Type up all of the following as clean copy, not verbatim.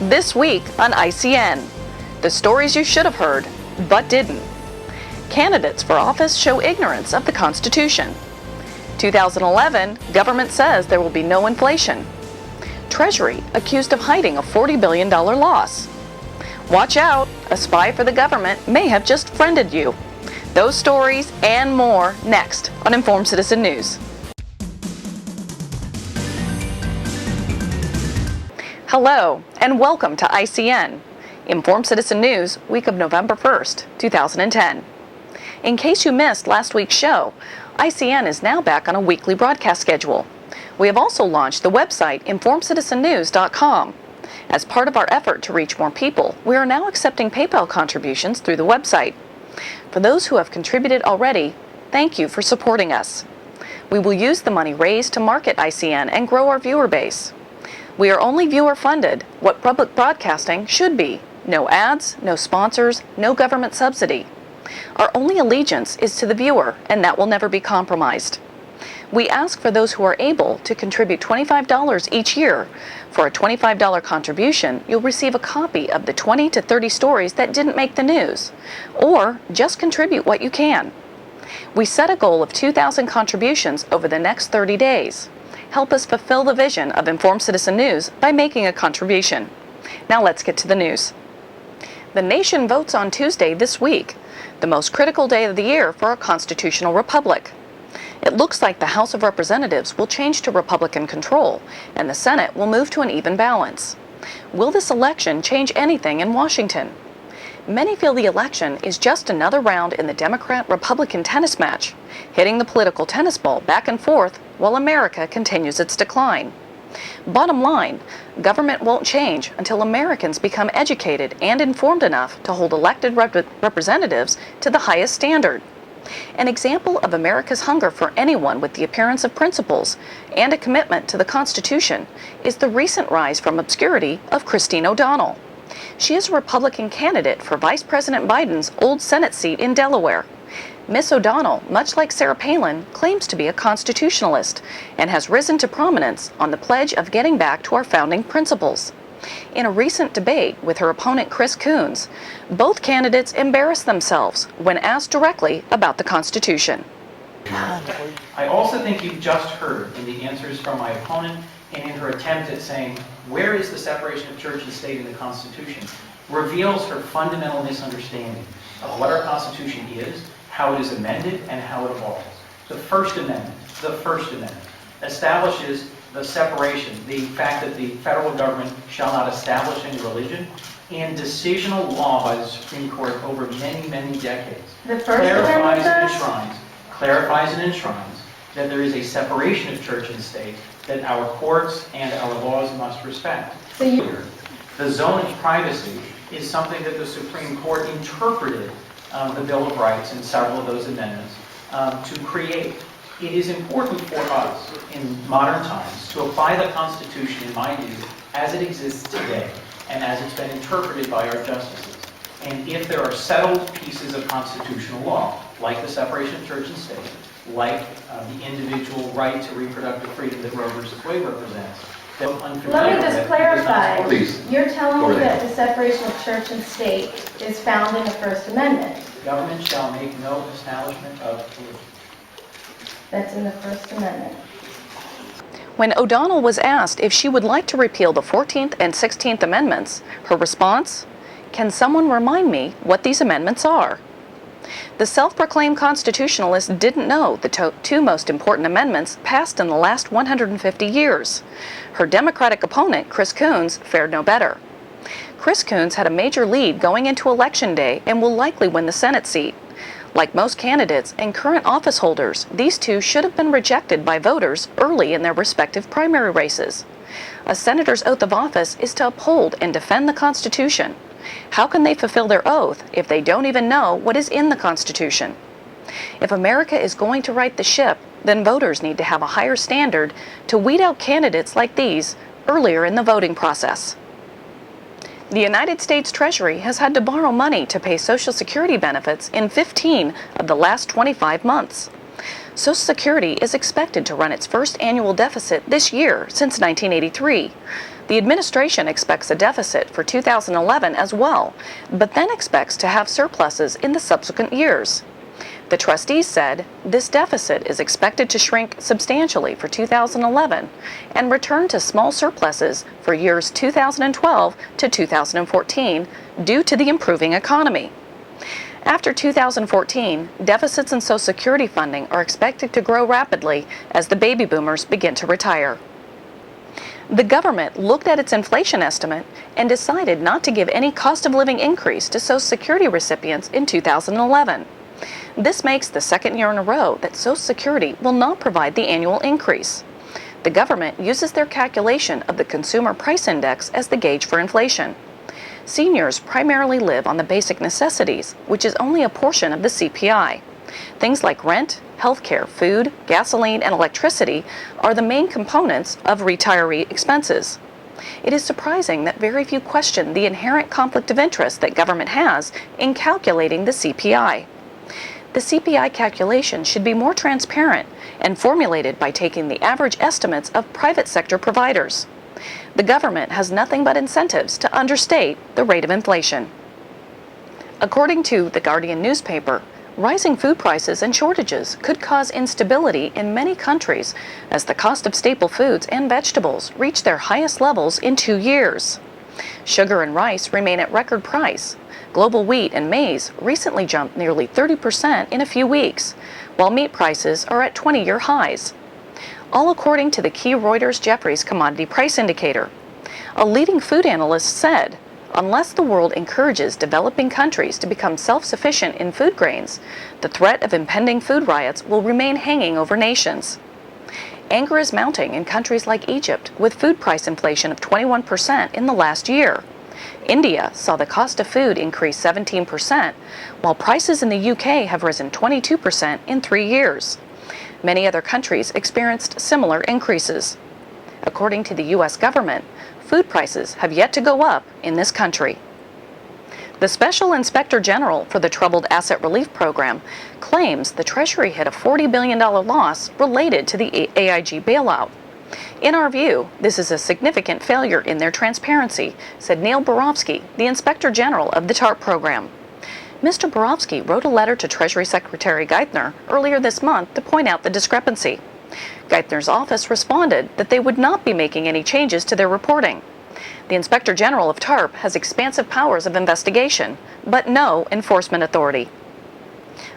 This week on ICN, the stories you should have heard, but didn't. Candidates for office show ignorance of the Constitution. 2011, government says there will be no inflation. Treasury accused of hiding a $40 billion loss. Watch out, a spy for the government may have just friended you. Those stories and more next on Informed Citizen News. Hello, and welcome to ICN, Informed Citizen News, week of November 1st, 2010. In case you missed last week's show, ICN is now back on a weekly broadcast schedule. We have also launched the website informedcitizennews.com. As part of our effort to reach more people, we are now accepting PayPal contributions through the website. For those who have contributed already, thank you for supporting us. We will use the money raised to market ICN and grow our viewer base. We are only viewer-funded, what public broadcasting should be. No ads, no sponsors, no government subsidy. Our only allegiance is to the viewer, and that will never be compromised. We ask for those who are able to contribute $25 each year. For a $25 contribution, you'll receive a copy of the 20 to 30 stories that didn't make the news. Or just contribute what you can. We set a goal of 2,000 contributions over the next 30 days. Help us fulfill the vision of Informed Citizen News by making a contribution. Now let's get to the news. The nation votes on Tuesday this week, the most critical day of the year for our constitutional republic. It looks like the House of Representatives will change to Republican control, and the Senate will move to an even balance. Will this election change anything in Washington? Many feel the election is just another round in the Democrat-Republican tennis match, hitting the political tennis ball back and forth while America continues its decline. Bottom line, government won't change until Americans become educated and informed enough to hold elected representatives to the highest standard. An example of America's hunger for anyone with the appearance of principles and a commitment to the Constitution is the recent rise from obscurity of Christine O'Donnell. She is a Republican candidate for Vice President Biden's old Senate seat in Delaware. Miss O'Donnell, much like Sarah Palin, claims to be a constitutionalist and has risen to prominence on the pledge of getting back to our founding principles. In a recent debate with her opponent Chris Coons, both candidates embarrassed themselves when asked directly about the Constitution. I also think you've just heard in the answers from my opponent and in her attempt at saying, where is the separation of church and state in the Constitution, reveals her fundamental misunderstanding of what our Constitution is, how it is amended, and how it evolves. The First Amendment establishes the separation, the fact that the federal government shall not establish any religion, and decisional law by the Supreme Court over many, many decades clarifies and enshrines that there is a separation of church and state that our courts and our laws must respect. The zone of privacy is something that the Supreme Court interpreted the Bill of Rights and several of those amendments to create. It is important for us in modern times to apply the Constitution, in my view, as it exists today and as it's been interpreted by our justices. And if there are settled pieces of constitutional law, like the separation of church and state, like the individual right to reproductive freedom that Roe v. Wade represents, that I'm unfamiliar with. Let me just clarify. Please. You're telling me that the separation of church and state is found in the First Amendment. Government shall make no establishment of religion. That's in the First Amendment. When O'Donnell was asked if she would like to repeal the 14th and 16th Amendments, her response, "Can someone remind me what these amendments are?" The self-proclaimed constitutionalist didn't know the two most important amendments passed in the last 150 years. Her Democratic opponent, Chris Coons, fared no better. Chris Coons had a major lead going into Election Day and will likely win the Senate seat. Like most candidates and current office holders, these two should have been rejected by voters early in their respective primary races. A senator's oath of office is to uphold and defend the Constitution. How can they fulfill their oath if they don't even know what is in the Constitution? If America is going to right the ship, then voters need to have a higher standard to weed out candidates like these earlier in the voting process. The United States Treasury has had to borrow money to pay Social Security benefits in 15 of the last 25 months. Social Security is expected to run its first annual deficit this year since 1983. The administration expects a deficit for 2011 as well, but then expects to have surpluses in the subsequent years. The trustees said this deficit is expected to shrink substantially for 2011 and return to small surpluses for years 2012 to 2014 due to the improving economy. After 2014, deficits in Social Security funding are expected to grow rapidly as the baby boomers begin to retire. The government looked at its inflation estimate and decided not to give any cost of living increase to Social Security recipients in 2011. This makes the second year in a row that Social Security will not provide the annual increase. The government uses their calculation of the Consumer Price Index as the gauge for inflation. Seniors primarily live on the basic necessities, which is only a portion of the CPI. Things like rent, healthcare, food, gasoline, and electricity are the main components of retiree expenses. It is surprising that very few question the inherent conflict of interest that government has in calculating the CPI. The CPI calculation should be more transparent and formulated by taking the average estimates of private sector providers. The government has nothing but incentives to understate the rate of inflation. According to The Guardian newspaper, rising food prices and shortages could cause instability in many countries as the cost of staple foods and vegetables reach their highest levels in 2 years. Sugar and rice remain at record price. Global wheat and maize recently jumped nearly 30% in a few weeks, while meat prices are at 20-year highs. All according to the key Reuters Jefferies commodity price indicator. A leading food analyst said, unless the world encourages developing countries to become self-sufficient in food grains, the threat of impending food riots will remain hanging over nations. Anger is mounting in countries like Egypt, with food price inflation of 21% in the last year. India saw the cost of food increase 17%, while prices in the UK have risen 22% in 3 years. Many other countries experienced similar increases. According to the U.S. government, food prices have yet to go up in this country. The Special Inspector General for the Troubled Asset Relief Program claims the Treasury hit a $40 billion loss related to the AIG bailout. In our view, this is a significant failure in their transparency, said Neil Barofsky, the Inspector General of the TARP program. Mr. Barofsky wrote a letter to Treasury Secretary Geithner earlier this month to point out the discrepancy. Geithner's office responded that they would not be making any changes to their reporting. The Inspector General of TARP has expansive powers of investigation, but no enforcement authority.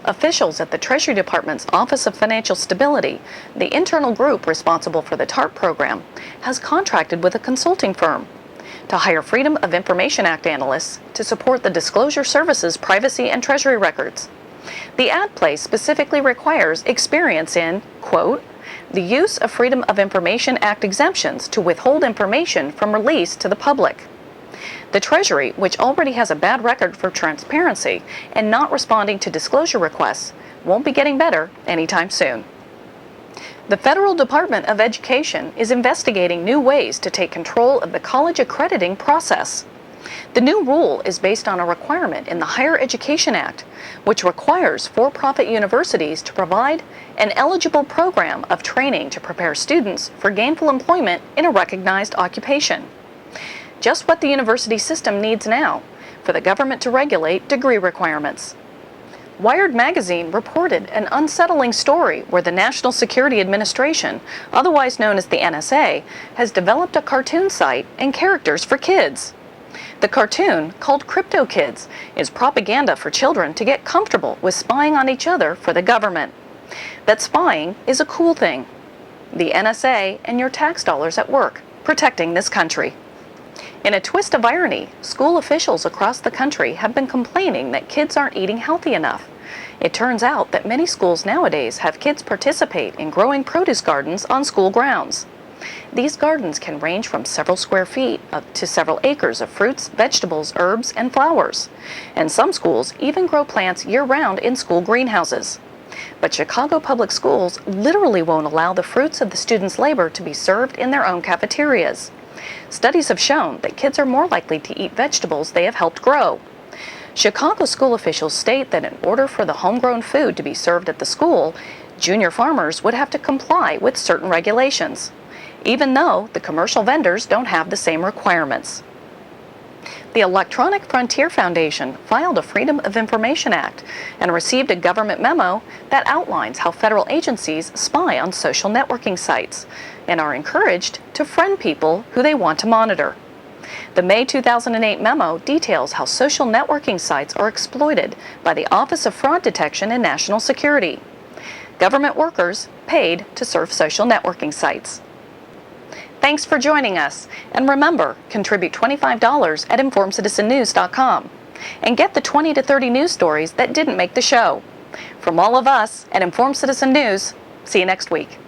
Officials at the Treasury Department's Office of Financial Stability, the internal group responsible for the TARP program, has contracted with a consulting firm to hire Freedom of Information Act analysts to support the Disclosure Service's privacy and Treasury records. The ad play specifically requires experience in, quote, the use of Freedom of Information Act exemptions to withhold information from release to the public. The Treasury, which already has a bad record for transparency and not responding to disclosure requests, won't be getting better anytime soon. The Federal Department of Education is investigating new ways to take control of the college accrediting process. The new rule is based on a requirement in the Higher Education Act, which requires for-profit universities to provide an eligible program of training to prepare students for gainful employment in a recognized occupation. Just what the university system needs now, for the government to regulate degree requirements. Wired magazine reported an unsettling story where the National Security Administration, otherwise known as the NSA, has developed a cartoon site and characters for kids. The cartoon, called Crypto Kids, is propaganda for children to get comfortable with spying on each other for the government. That spying is a cool thing. The NSA and your tax dollars at work, protecting this country. In a twist of irony, school officials across the country have been complaining that kids aren't eating healthy enough. It turns out that many schools nowadays have kids participate in growing produce gardens on school grounds. These gardens can range from several square feet up to several acres of fruits, vegetables, herbs, and flowers. And some schools even grow plants year-round in school greenhouses. But Chicago public schools literally won't allow the fruits of the students' labor to be served in their own cafeterias. Studies have shown that kids are more likely to eat vegetables they have helped grow. Chicago school officials state that in order for the homegrown food to be served at the school, Junior farmers would have to comply with certain regulations, even though the commercial vendors don't have the same requirements. The Electronic Frontier Foundation filed a Freedom of Information Act and received a government memo that outlines how federal agencies spy on social networking sites and are encouraged to friend people who they want to monitor. The May 2008 memo details how social networking sites are exploited by the Office of Fraud Detection and National Security. Government workers paid to surf social networking sites. Thanks for joining us, and remember, contribute $25 at InformedCitizenNews.com and get the 20 to 30 news stories that didn't make the show. From all of us at Informed Citizen News, see you next week.